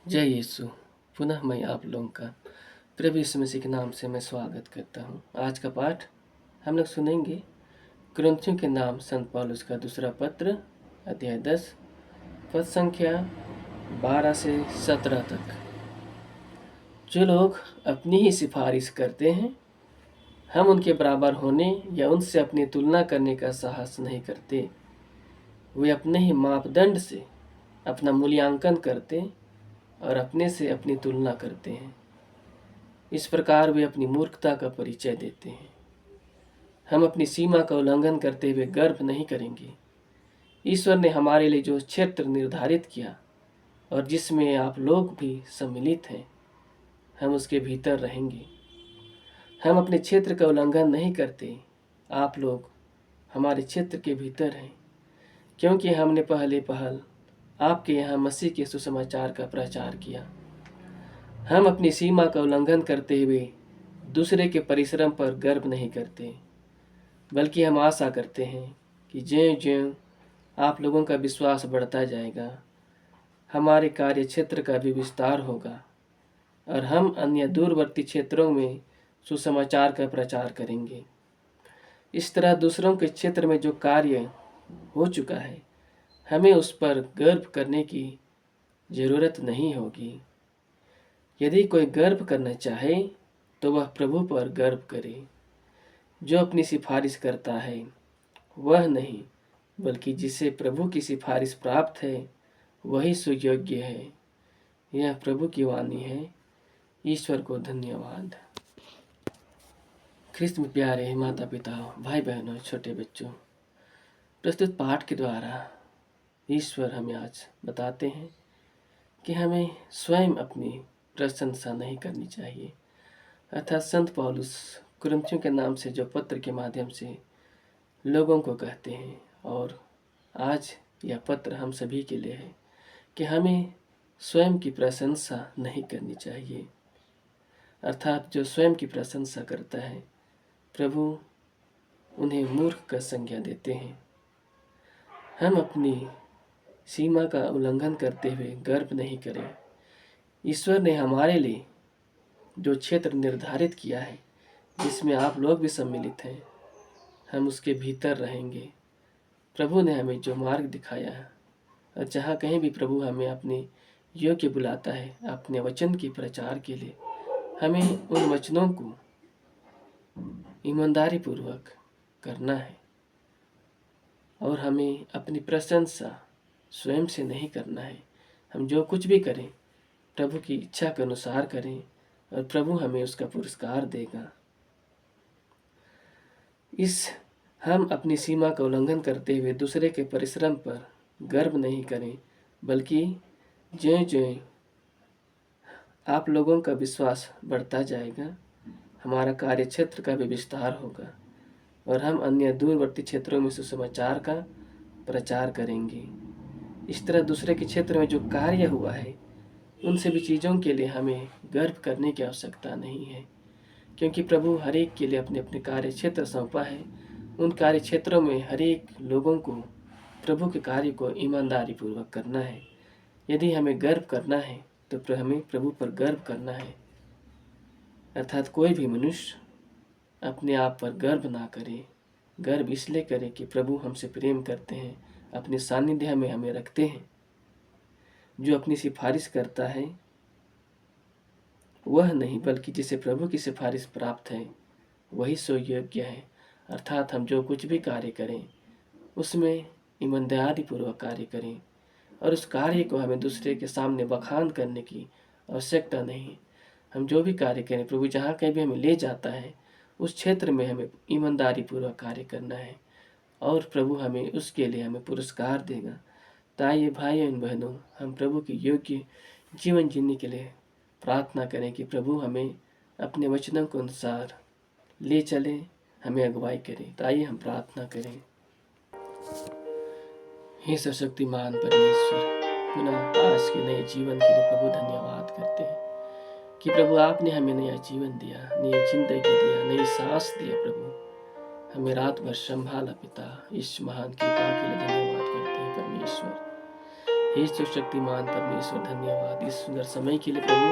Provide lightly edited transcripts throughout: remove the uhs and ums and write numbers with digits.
जय यीशु। पुनः मैं आप लोगों का प्रभु यीशु मसीह के नाम से मैं स्वागत करता हूँ। आज का पाठ हम लोग सुनेंगे कुरिन्थियों के नाम संत पौलुस का दूसरा पत्र अध्याय 10 पद संख्या 12 से 17 तक। जो लोग अपनी ही सिफारिश करते हैं, हम उनके बराबर होने या उनसे अपनी तुलना करने का साहस नहीं करते। वे अपने ही मापदंड से अपना मूल्यांकन करते और अपने से अपनी तुलना करते हैं। इस प्रकार वे अपनी मूर्खता का परिचय देते हैं। हम अपनी सीमा का उल्लंघन करते हुए गर्व नहीं करेंगे। ईश्वर ने हमारे लिए जो क्षेत्र निर्धारित किया और जिसमें आप लोग भी सम्मिलित हैं, हम उसके भीतर रहेंगे। हम अपने क्षेत्र का उल्लंघन नहीं करते। आप लोग हमारे क्षेत्र के भीतर हैं, क्योंकि हमने पहल आपके यहाँ मसीह के सुसमाचार का प्रचार किया। हम अपनी सीमा का उल्लंघन करते हुए दूसरे के परिश्रम पर गर्व नहीं करते, बल्कि हम आशा करते हैं कि ज्यों-ज्यों आप लोगों का विश्वास बढ़ता जाएगा, हमारे कार्य क्षेत्र का भी विस्तार होगा और हम अन्य दूरवर्ती क्षेत्रों में सुसमाचार का प्रचार करेंगे। इस तरह दूसरों के क्षेत्र में जो कार्य हो चुका है, हमें उस पर गर्व करने की जरूरत नहीं होगी। यदि कोई गर्व करना चाहे तो वह प्रभु पर गर्व करे। जो अपनी सिफारिश करता है वह नहीं, बल्कि जिसे प्रभु की सिफारिश प्राप्त है वही सुयोग्य है। यह प्रभु की वाणी है। ईश्वर को धन्यवाद। ख्रिस्त में प्यारे माता पिता, भाई बहनों, छोटे बच्चों, प्रस्तुत पाठ के द्वारा ईश्वर हमें आज बताते हैं कि हमें स्वयं अपनी प्रशंसा नहीं करनी चाहिए। अर्थात संत पौलुस कुरिन्थियों के नाम से जो पत्र के माध्यम से लोगों को कहते हैं, और आज यह पत्र हम सभी के लिए है कि हमें स्वयं की प्रशंसा नहीं करनी चाहिए। अर्थात जो स्वयं की प्रशंसा करता है, प्रभु उन्हें मूर्ख का संज्ञा देते हैं। हम अपनी सीमा का उल्लंघन करते हुए गर्व नहीं करें। ईश्वर ने हमारे लिए जो क्षेत्र निर्धारित किया है, जिसमें आप लोग भी सम्मिलित हैं, हम उसके भीतर रहेंगे। प्रभु ने हमें जो मार्ग दिखाया है, और जहाँ कहीं भी प्रभु हमें अपने योग्य बुलाता है अपने वचन के प्रचार के लिए, हमें उन वचनों को ईमानदारी पूर्वक करना है और हमें अपनी प्रशंसा स्वयं से नहीं करना है। हम जो कुछ भी करें प्रभु की इच्छा के अनुसार करें और प्रभु हमें उसका पुरस्कार देगा। हम अपनी सीमा का उल्लंघन करते हुए दूसरे के परिश्रम पर गर्व नहीं करें, बल्कि ज्यों-ज्यों आप लोगों का विश्वास बढ़ता जाएगा, हमारा कार्य क्षेत्र का भी विस्तार होगा और हम अन्य दूरवर्ती क्षेत्रों में सुसमाचार का प्रचार करेंगे। इस तरह दूसरे के क्षेत्र में जो कार्य हुआ है, उन सभी चीज़ों के लिए हमें गर्व करने की आवश्यकता नहीं है, क्योंकि प्रभु हर एक के लिए अपने अपने कार्य क्षेत्र सौंपा है। उन कार्य क्षेत्रों में हर एक लोगों को प्रभु के कार्य को ईमानदारी पूर्वक करना है। यदि हमें गर्व करना है तो हमें प्रभु पर गर्व करना है। अर्थात कोई भी मनुष्य अपने आप पर गर्व ना करे। गर्व इसलिए करे कि प्रभु हमसे प्रेम करते हैं, अपने सानिध्य में हमें रखते हैं। जो अपनी सिफारिश करता है वह नहीं, बल्कि जिसे प्रभु की सिफारिश प्राप्त है वही सुयोग्य है। अर्थात हम जो कुछ भी कार्य करें उसमें ईमानदारी पूर्वक कार्य करें और उस कार्य को हमें दूसरे के सामने बखान करने की आवश्यकता नहीं। हम जो भी कार्य करें, प्रभु जहाँ कहीं भी हमें ले जाता है उस क्षेत्र में हमें ईमानदारी पूर्वक कार्य करना है और प्रभु हमें उसके लिए हमें पुरस्कार देगा। ताइए भाइयों एवं बहनों, हम प्रभु के योग्य जीवन जीने के लिए प्रार्थना करें कि प्रभु हमें अपने वचनों के अनुसार ले चले, हमें अगुवाई करें। ताइए हम प्रार्थना करें। हे सर्वशक्तिमान परमेश्वर, पुनः आज के नए जीवन के लिए प्रभु धन्यवाद करते हैं कि प्रभु आपने हमें नया जीवन दिया, नई जिंदगी दिया, नई सांस दिया। प्रभु हमें रात भर संभाला पिता। इस महान कृपा के लिए धन्यवाद करते हैं परमेश्वर। हे शक्तिमान परमेश्वर, धन्यवाद इस सुंदर समय के लिए प्रभु,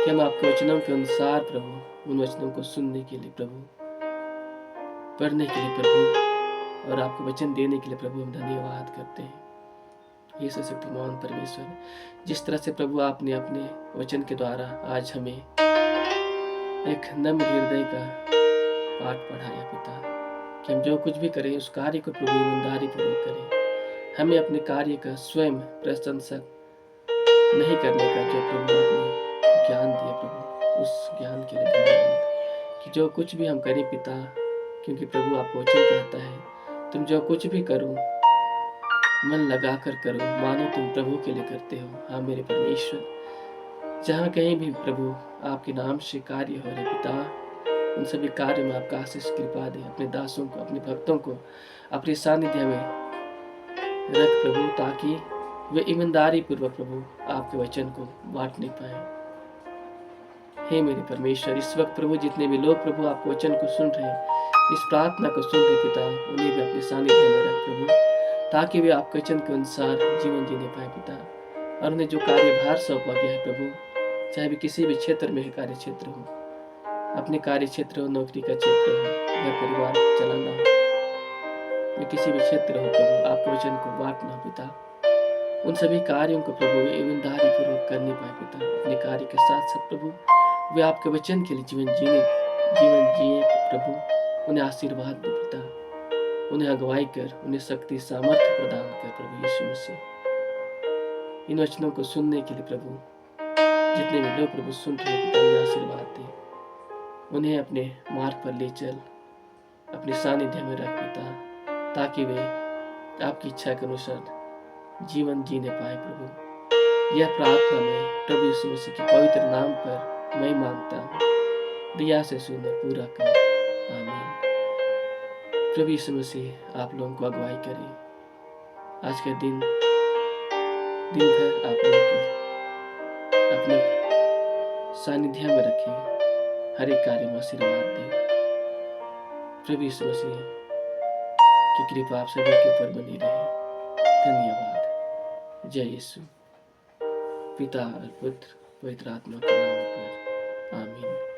कि हम आपके वचनों के अनुसार प्रभु उन वचनों को सुनने के लिए प्रभु, पढ़ने के लिए प्रभु, और आपको वचन देने के लिए प्रभु हम धन्यवाद करते हैं। हे शक्तिमान परमेश्वर, जिस तरह से प्रभु आपने अपने वचन के द्वारा आज हमें एक नम्र हृदय का पाठ पढ़ाया पिता, कि हम जो कुछ भी करें उस कार्य को प्रभु ईमानदारी पूर्वक करें। हमें अपने कार्य का स्वयं प्रशंसक नहीं करने का जो प्रभु आपने ज्ञान दिया प्रभु, उस ज्ञान के लिए धन्यवाद। कि जो कुछ भी हम करें पिता, क्योंकि प्रभु आपको वचन कहता है तुम जो कुछ भी करो मन लगा कर करो, मानो तुम प्रभु के लिए करते हो। हाँ मेरे परमेश्वर, जहाँ कहीं भी प्रभु आपके नाम से कार्य हो रहे पिता, उन सभी कार्य में आपका आशीष कृपा दे। अपने दासों को, अपने भक्तों को अपने सानिध्य में रख प्रभु, ताकि वे ईमानदारी पूर्वक प्रभु आपके वचन को बांट नहीं पाए। हे मेरे परमेश्वर, इस वक्त प्रभु जितने भी लोग प्रभु आपके वचन को सुन रहे हैं, इस प्रार्थना को सुन रहे पिता, उन्हें भी अपने सानिध्य में रख प्रभु, ताकि वे आपके वचन के अनुसार जीवन जीने पाए पिता। और उन्हें जो कार्यभार सौंपा गया है प्रभु, चाहे भी किसी भी क्षेत्र में कार्य क्षेत्र हो, अपने कार्य क्षेत्र हो, नौकरी का क्षेत्र हो, घर परिवार चलाना हो, या किसी भी क्षेत्र हो प्रभु, आपके वचन को बांटना पिता, उन सभी कार्यों को प्रभु ईमानदारी पूर्वक करने पाए पिता। अपने कार्य के साथ साथ प्रभु वे आपके वचन के लिए जीवन जिए प्रभु, उन्हें आशीर्वाद दे पिता, उन्हें अगुवाई कर, उन्हें शक्ति सामर्थ्य प्रदान कर प्रभु यीशु मसीह। इन वचनों को सुनने के लिए प्रभु जितने भी लोग प्रभु सुन रहे पिता, उन्हें आशीर्वाद दे, उन्हें अपने मार्ग पर ले चल, अपने सानिध्य में रख पिता, ताकि वे आपकी इच्छा के अनुसार जीवन जीने पाए प्रभु। यह प्रार्थना मैं प्रभु यीशु मसीह के पवित्र नाम पर मैं मांगता हूँ, दया से सुन और पूरा कर, आमीन। प्रभु यीशु मसीह आप लोगों को अगुवाई करे। आज के दिन भर आप लोगों को अपने सानिध्य में रखे, हर एक कार्य में आशीर्वाद दे। प्रभु यीशु मसीह की कृपा आप सभी के ऊपर बनी रहे। धन्यवाद। जय यीशु। पिता और पुत्र पवित्र आत्मा के नाम पर, आमीन।